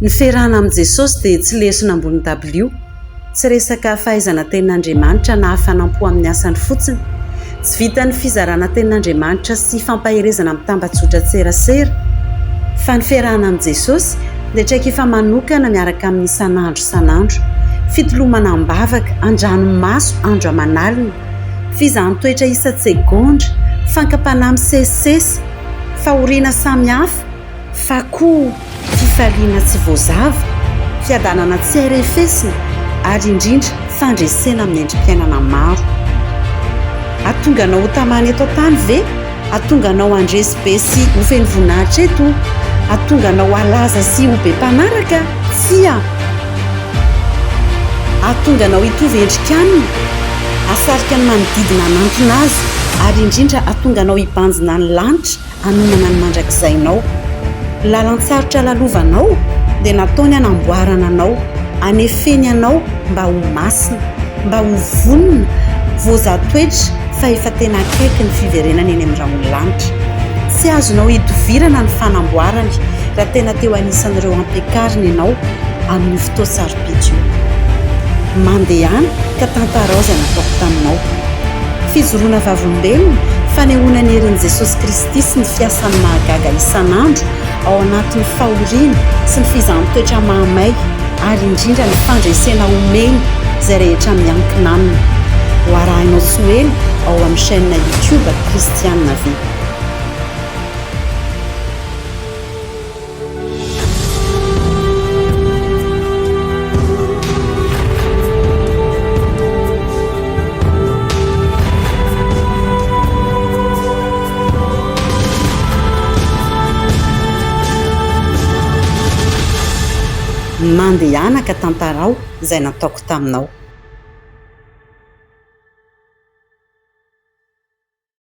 Ny fiarahana amin'i Jesosy dia tsy lesona ambony dabilio, tsy resaka fahaizana tenin'Andriamanitra na hafanampo amin'ny asany fotsiny, tsy vitan'ny fizarana tenin'Andriamanitra sy fampaherezana amin'ny tambajotra-tserasera, fa ny fiarahana amin'i Jesosy dia tsy efa manokana miaraka amin'ny isan'andro isan'andro, fitolomana am-bavaka, andranomaso, andro aman'alina, fizaham-toetra isa-tsegondra, fankapana misesisesy, fahoriana samihafa, fa koa fifaliana tsy voazava, fiadanana tsy arefesina ary indrindra fandresena amin'ny endrim-piainana maro. Atonganao ho tamany eto an-tany ve? Atonganao handresy be sy ho feno voninahitra eto? Atonganao halaza sy ho be mpanaraka? Tsia! Atonganao hitovy endrik'aminy? Asarika ny manodidina hanantona azy ary indrindra atonganao hibanjina ny lanitra hanonana ny mandrakizainao. Lalan-tsarotra lalovanao dia nataony hanamboarana anao, hanefeny anao mba ho masina, mba ho vonona, voazatoetra fa efa tena akaiky ny fiverenana eny amin'ny raholanitra. Tsy azonao hidovirana ny fanamboarany raha tena teo anisan'ireo ampiakarina ianao amin'ny fotoan-tsarom-pidro. Mandehana ka tantarao izay nataoko taminao. Fijoroana vavolombelona, fanehoana ny herin'i Jesosy Kristy sy ny fiasan'ny mahagaga isan'andro ao anatin'ny fahoriana sy ny fizaham-toetra mahamay ary indrindra ny fandresena omeny izay rehetra miankina aminy. Ho arahinao tsy ho ela ao amin'ny chaîne YouTube Kristianina Vie. Mandehana ka tantarao izay nataoko taminao.